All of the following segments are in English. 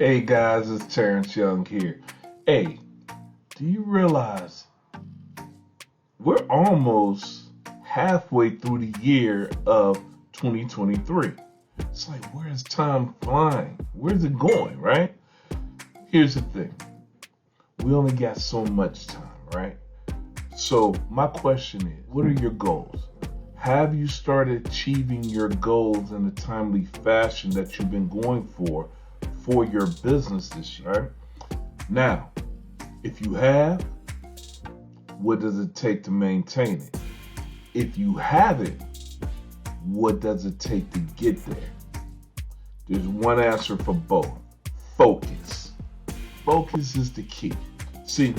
Hey guys, it's Terrence Young here. Hey, do you realize we're almost halfway through the year of 2023? It's like, where's time flying? Where's it going, right? Here's the thing. We only got so much time, right? So my question is, what are your goals? Have you started achieving your goals in a timely fashion that you've been going for your business this year? Right? Now, if you have, what does it take to maintain it? If you haven't, what does it take to get there? There's one answer for both. Focus. Focus is the key. See,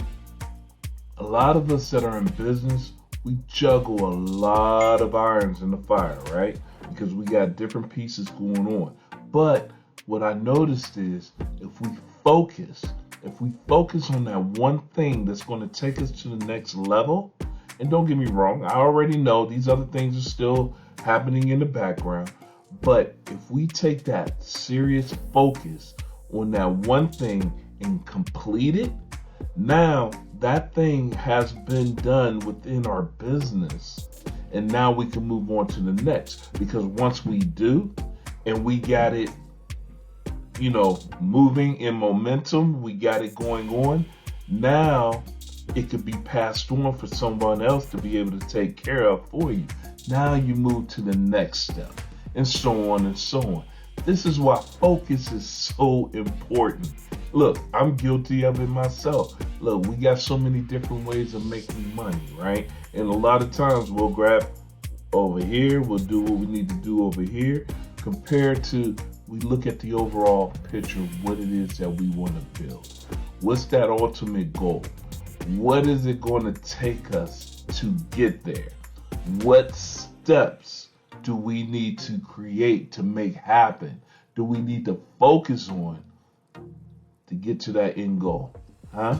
a lot of us that are in business, we juggle a lot of irons in the fire, right? Because we got different pieces going on. But what I noticed is if we focus on that one thing that's going to take us to the next level, and don't get me wrong, I already know these other things are still happening in the background, but if we take that serious focus on that one thing and complete it, now that thing has been done within our business, and now we can move on to the next. Because once we do, and we got it, moving in momentum, we got it going on, now it could be passed on for someone else to be able to take care of for you. Now you move to the next step, and so on and so on. This is why focus is so important. Look, I'm guilty of it myself. Look, we got so many different ways of making money, right? And a lot of times we'll grab over here, we'll do what we need to do over here, compared to we look at the overall picture of what it is that we want to build. What's that ultimate goal? What is it going to take us to get there? What steps do we need to create to make happen? Do we need to focus on to get to that end goal? Huh?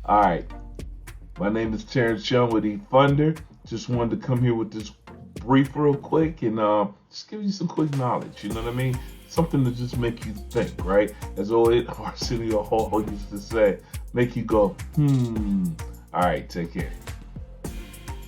All right. My name is Terrence Young with eFunder. Just wanted to come here with this brief real quick and just give you some quick knowledge. You know what I mean? Something to just make you think, right? As Arsenio Hall used to say, make you go, All right, take care.